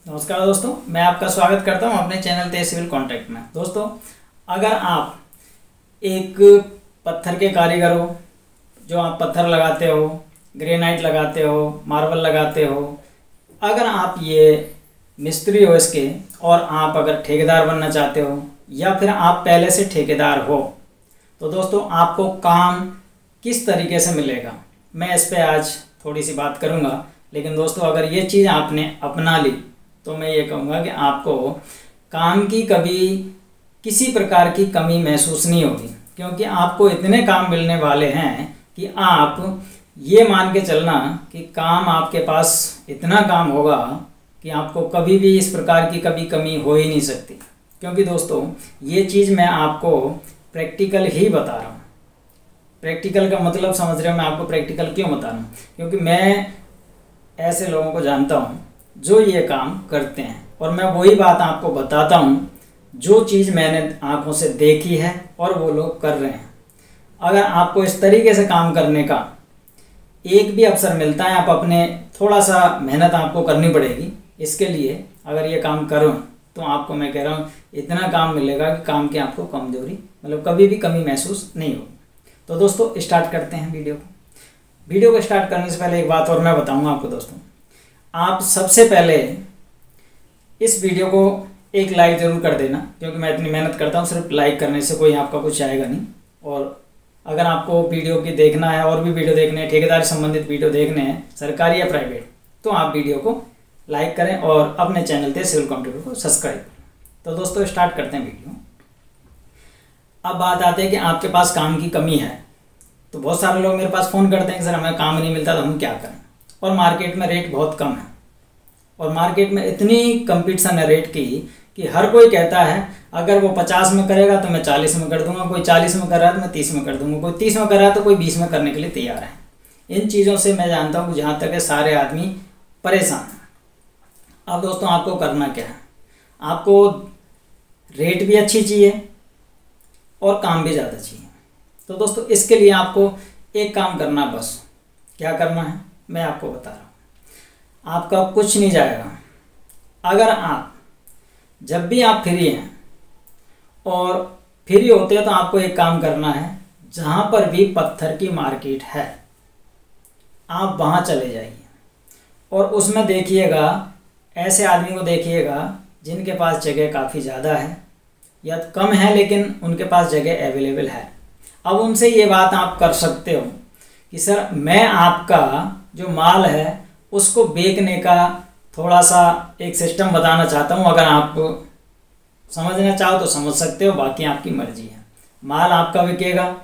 नमस्कार दोस्तों, मैं आपका स्वागत करता हूं अपने चैनल तहसील कॉन्टैक्ट में। दोस्तों, अगर आप एक पत्थर के कारीगर हो, जो आप पत्थर लगाते हो, ग्रेनाइट लगाते हो, मार्बल लगाते हो, अगर आप ये मिस्त्री हो इसके और आप अगर ठेकेदार बनना चाहते हो या फिर आप पहले से ठेकेदार हो, तो दोस्तों आपको काम किस तरीके से मिलेगा, मैं इस पर आज थोड़ी सी बात करूँगा। लेकिन दोस्तों, अगर ये चीज़ आपने अपना ली तो मैं ये कहूँगा कि आपको काम की कभी किसी प्रकार की कमी महसूस नहीं होगी, क्योंकि आपको इतने काम मिलने वाले हैं कि आप ये मान के चलना कि काम आपके पास इतना काम होगा कि आपको कभी भी इस प्रकार की कभी कमी हो ही नहीं सकती। क्योंकि दोस्तों, ये चीज़ मैं आपको प्रैक्टिकल ही बता रहा हूँ। प्रैक्टिकल का मतलब समझ रहे हो, मैं आपको प्रैक्टिकल क्यों बता रहा हूँ, क्योंकि मैं ऐसे लोगों को जानता हूँ जो ये काम करते हैं और मैं वही बात आपको बताता हूँ जो चीज़ मैंने आंखों से देखी है और वो लोग कर रहे हैं। अगर आपको इस तरीके से काम करने का एक भी अवसर मिलता है, आप अपने थोड़ा सा मेहनत आपको करनी पड़ेगी इसके लिए। अगर ये काम करो तो आपको मैं कह रहा हूँ इतना काम मिलेगा कि काम की आपको कमजोरी मतलब कभी भी कमी महसूस नहीं होगी। तो दोस्तों, स्टार्ट करते हैं वीडियो को स्टार्ट करने से पहले एक बात और मैं बताऊंगा आपको। दोस्तों, आप सबसे पहले इस वीडियो को एक लाइक ज़रूर कर देना, क्योंकि मैं इतनी मेहनत करता हूँ, सिर्फ लाइक करने से कोई आपका कुछ आएगा नहीं। और अगर आपको वीडियो की देखना है और भी वीडियो देखने हैं, ठेकेदारी संबंधित वीडियो देखने हैं, सरकारी या प्राइवेट, तो आप वीडियो को लाइक करें और अपने चैनल तहसील कंप्यूटर को सब्सक्राइब करें। तो दोस्तों, स्टार्ट करते हैं वीडियो। अब बात आती है कि आपके पास काम की कमी है, तो बहुत सारे लोग मेरे पास फ़ोन करते हैं कि सर हमें काम नहीं मिलता, तो हम क्या करें। और मार्केट में रेट बहुत कम है और मार्केट में इतनी कंपटीशन है रेट की कि हर कोई कहता है अगर वो 50 में करेगा तो मैं 40 में कर दूंगा, कोई 40 में कर रहा है तो मैं 30 में कर दूंगा, कोई 30 में कर रहा है तो कोई 20 में करने के लिए तैयार है। इन चीज़ों से मैं जानता हूँ कि जहाँ तक है सारे आदमी परेशान हैं। अब दोस्तों, आपको करना क्या है, आपको रेट भी अच्छी चाहिए और काम भी ज़्यादा चाहिए। तो दोस्तों, इसके लिए आपको एक काम करना, बस क्या करना है मैं आपको बता रहा हूँ। आपका कुछ नहीं जाएगा। अगर आप जब भी आप फ्री हैं और फ्री होते हैं तो आपको एक काम करना है, जहाँ पर भी पत्थर की मार्केट है आप वहाँ चले जाइए और उसमें देखिएगा, ऐसे आदमी को देखिएगा जिनके पास जगह काफ़ी ज़्यादा है या कम है लेकिन उनके पास जगह अवेलेबल है। अब उनसे ये बात आप कर सकते हो कि सर मैं आपका जो माल है उसको बेचने का थोड़ा सा एक सिस्टम बताना चाहता हूँ। अगर आप समझना चाहो तो समझ सकते हो, बाकी आपकी मर्जी है। माल आपका बिकेगा,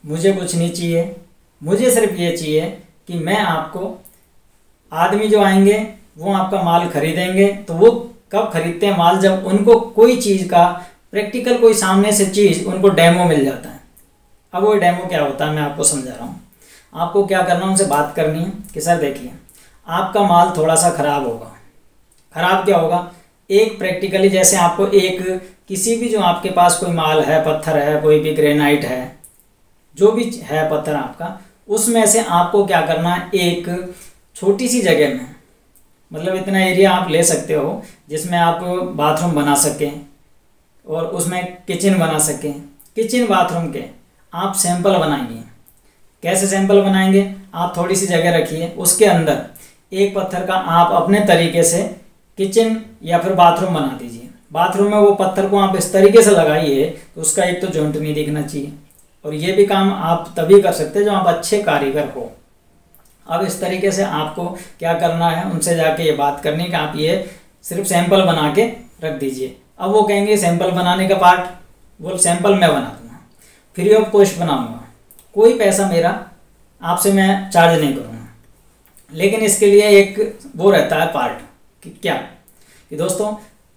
मुझे कुछ नहीं चाहिए, मुझे सिर्फ ये चाहिए कि मैं आपको आदमी जो आएंगे वो आपका माल खरीदेंगे। तो वो कब खरीदते हैं माल, जब उनको कोई चीज़ का प्रैक्टिकल कोई सामने से चीज़ उनको डेमो मिल जाता है। अब वो डेमो क्या होता है मैं आपको समझा रहा हूँ। आपको क्या करना, उनसे बात करनी है कि सर देखिए आपका माल थोड़ा सा ख़राब होगा। ख़राब क्या होगा, एक प्रैक्टिकली जैसे आपको एक किसी भी जो आपके पास कोई माल है, पत्थर है, कोई भी ग्रेनाइट है, जो भी है पत्थर आपका, उसमें से आपको क्या करना है, एक छोटी सी जगह में, मतलब इतना एरिया आप ले सकते हो जिसमें आप बाथरूम बना सकें और उसमें किचन बना सकें। किचन बाथरूम के आप सैंपल बनाएंगे। कैसे सैंपल बनाएंगे, आप थोड़ी सी जगह रखिए, उसके अंदर एक पत्थर का आप अपने तरीके से किचन या फिर बाथरूम बना दीजिए। बाथरूम में वो पत्थर को आप इस तरीके से लगाइए तो उसका एक तो जॉइंट नहीं दिखना चाहिए। और ये भी काम आप तभी कर सकते हैं जो आप अच्छे कारीगर हो। अब इस तरीके से आपको क्या करना है, उनसे जाके ये बात करनी कि आप ये सिर्फ सैंपल बना के रख दीजिए। अब वो कहेंगे सैंपल बनाने का पार्ट, वो सैंपल मैं बना दूँगा, फ्री ऑफ कॉस्ट बनाऊँगा, कोई पैसा मेरा आपसे मैं चार्ज नहीं करूँगा। लेकिन इसके लिए एक वो रहता है पार्ट कि क्या कि दोस्तों,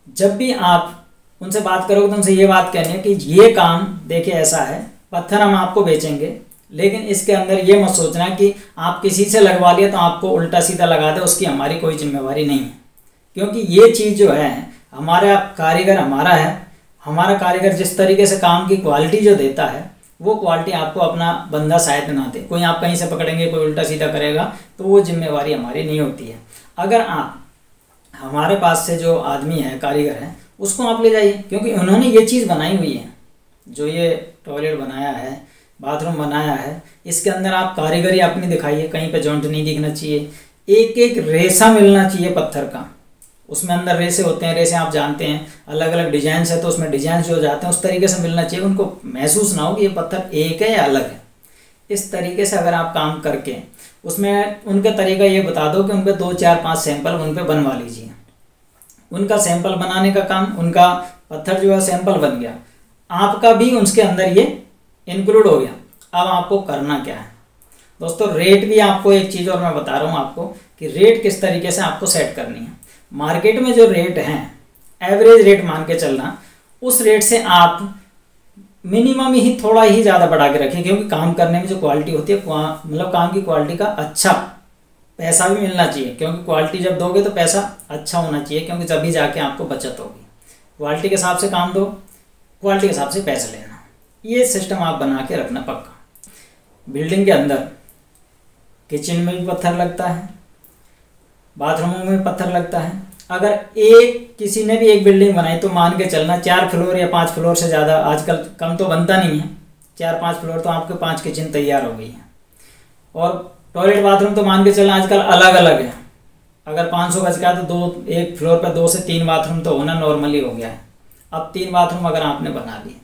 जब भी आप उनसे बात करोगे तो उनसे ये बात कहनी है कि ये काम देखिए ऐसा है, पत्थर हम आपको बेचेंगे, लेकिन इसके अंदर ये मत सोचना कि आप किसी से लगवा लिया तो आपको उल्टा सीधा लगा दे, उसकी हमारी कोई जिम्मेवारी नहीं है। क्योंकि ये चीज़ जो है हमारा कारीगर हमारा है, हमारा कारीगर जिस तरीके से काम की क्वालिटी जो देता है वो क्वालिटी आपको अपना बंदा शायद ना दे। कोई आप कहीं से पकड़ेंगे, कोई उल्टा सीधा करेगा तो वो जिम्मेवारी हमारी नहीं होती है। अगर आप हमारे पास से जो आदमी है, कारीगर है, उसको आप ले जाइए, क्योंकि उन्होंने ये चीज़ बनाई हुई है। जो ये टॉयलेट बनाया है, बाथरूम बनाया है, इसके अंदर आप कारीगरी अपनी दिखाइए, कहीं पे जॉइंट नहीं दिखना चाहिए, एक एक रेसा मिलना चाहिए पत्थर का। उसमें अंदर रेसे होते हैं, रेसे आप जानते हैं, अलग अलग डिजाइन है तो उसमें डिजाइन जो जाते हैं उस तरीके से मिलना चाहिए। उनको महसूस ना हो कि ये पत्थर एक है या अलग है। इस तरीके से अगर आप काम करके उसमें उनका तरीका ये बता दो कि उन पर 2 4 5 सैंपल उन पर बनवा लीजिए। उनका सैंपल बनाने का काम, उनका पत्थर जो है सैंपल बन गया, आपका भी उसके अंदर ये इंक्लूड हो गया। अब आपको करना क्या है दोस्तों, रेट भी आपको एक चीज़ और मैं बता रहा हूँ आपको कि रेट किस तरीके से आपको सेट करनी है। मार्केट में जो रेट हैं, एवरेज रेट मान के चलना, उस रेट से आप मिनिमम ही थोड़ा ही ज़्यादा बढ़ा के रखें, क्योंकि काम करने में जो क्वालिटी होती है, मतलब काम की क्वालिटी का अच्छा पैसा भी मिलना चाहिए। क्योंकि क्वालिटी जब दोगे तो पैसा अच्छा होना चाहिए, क्योंकि तभी जाके आपको बचत होगी। क्वालिटी के हिसाब से काम दो, क्वालिटी के हिसाब से पैसे लेना, ये सिस्टम आप बना के रखना पक्का। बिल्डिंग के अंदर किचन में भी पत्थर लगता है, बाथरूमों में पत्थर लगता है। अगर किसी ने भी एक बिल्डिंग बनाई तो मान के चलना 4 फ्लोर या 5 फ्लोर से ज़्यादा आजकल कम तो बनता नहीं है, 4-5 फ्लोर तो आपके 5 किचन तैयार हो गई है। और टॉयलेट बाथरूम तो मान के चलना आजकल अलग अलग है। अगर 500 गज का तो एक फ्लोर पर 2 से 3 बाथरूम तो होना नॉर्मली हो गया है। अब 3 बाथरूम अगर आपने बना लिए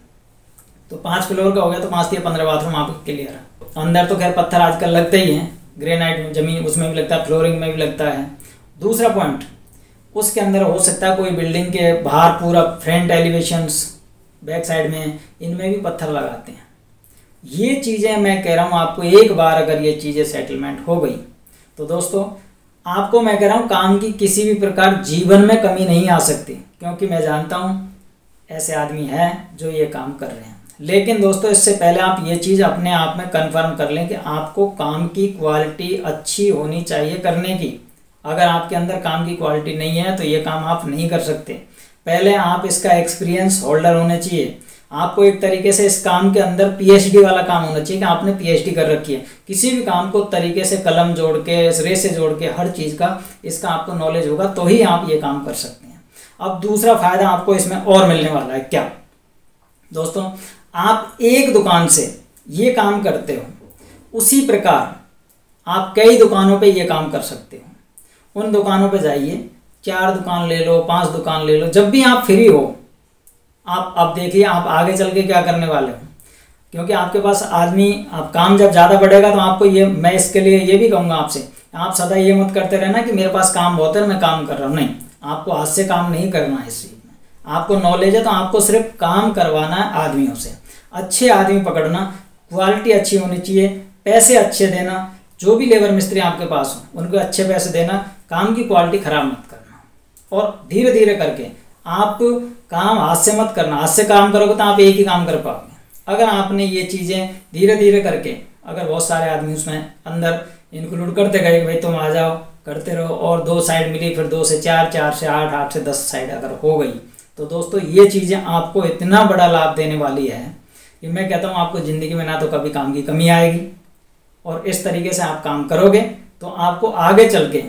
तो 5 फ्लोर का हो गया, तो 5 या 15 बाथरूम आपके क्लियर है। अंदर तो खैर पत्थर आजकल लगते ही हैं, ग्रेनाइट में, जमीन उसमें भी लगता है, फ्लोरिंग में भी लगता है। दूसरा पॉइंट, उसके अंदर हो सकता है कोई बिल्डिंग के बाहर पूरा फ्रंट एलिवेशंस, बैक साइड में, इनमें भी पत्थर लगाते हैं। ये चीज़ें मैं कह रहा हूँ आपको, एक बार अगर ये चीज़ें सेटलमेंट हो गई तो दोस्तों आपको मैं कह रहा हूँ काम की किसी भी प्रकार जीवन में कमी नहीं आ सकती। क्योंकि मैं जानता हूँ ऐसे आदमी हैं जो ये काम कर रहे हैं। लेकिन दोस्तों इससे पहले आप ये चीज़ अपने आप में कंफर्म कर लें कि आपको काम की क्वालिटी अच्छी होनी चाहिए करने की। अगर आपके अंदर काम की क्वालिटी नहीं है तो ये काम आप नहीं कर सकते। पहले आप इसका एक्सपीरियंस होल्डर होने चाहिए। आपको एक तरीके से इस काम के अंदर पीएचडी वाला काम होना चाहिए कि आपने पीएचडी कर रखी है। किसी भी काम को तरीके से कलम जोड़ के, रेसे जोड़ के, हर चीज़ का इसका आपको नॉलेज होगा तो ही आप ये काम कर सकते हैं। अब दूसरा फायदा आपको इसमें और मिलने वाला है क्या दोस्तों, आप एक दुकान से ये काम करते हो, उसी प्रकार आप कई दुकानों पे ये काम कर सकते हो। उन दुकानों पे जाइए, 4 दुकान ले लो, 5 दुकान ले लो, जब भी आप फ्री हो आप अब देखिए आप आगे चल के क्या करने वाले हो। क्योंकि आपके पास आदमी, आप काम जब ज़्यादा बढ़ेगा तो आपको ये, मैं इसके लिए ये भी कहूँगा आपसे, आप सदा ये मत करते रहना कि मेरे पास काम बहुत है मैं काम कर रहा हूँ। नहीं, आपको हाथ से काम नहीं करना है। इस चीज़ में आपको नॉलेज है तो आपको सिर्फ काम करवाना है आदमियों से। अच्छे आदमी पकड़ना, क्वालिटी अच्छी होनी चाहिए, पैसे अच्छे देना, जो भी लेबर मिस्त्री आपके पास हो उनको अच्छे पैसे देना, काम की क्वालिटी खराब मत करना। और धीरे धीरे करके आप काम हाथ से मत करना। हाथ से काम करोगे तो आप एक ही काम कर पाओगे। अगर आपने ये चीज़ें धीरे धीरे करके, अगर बहुत सारे आदमी उसमें अंदर इंक्लूड करते गए, भाई तुम आ जाओ करते रहो, और 2 साइड मिली, फिर 2 से 4, 4 से 8, 8 से 10 साइड अगर हो गई तो दोस्तों ये चीज़ें आपको इतना बड़ा लाभ देने वाली है कि मैं कहता हूँ आपको ज़िंदगी में ना तो कभी काम की कमी आएगी। और इस तरीके से आप काम करोगे तो आपको आगे चल के,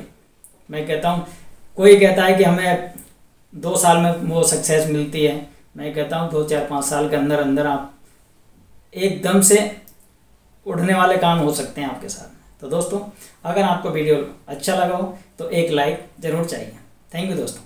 मैं कहता हूँ, कोई कहता है कि हमें 2 साल में वो सक्सेस मिलती है, मैं कहता हूँ 2, 4, 5 साल के अंदर अंदर आप एकदम से उड़ने वाले काम हो सकते हैं आपके साथ। तो दोस्तों अगर आपको वीडियो अच्छा लगा हो तो एक लाइक ज़रूर चाहिए। थैंक यू दोस्तों।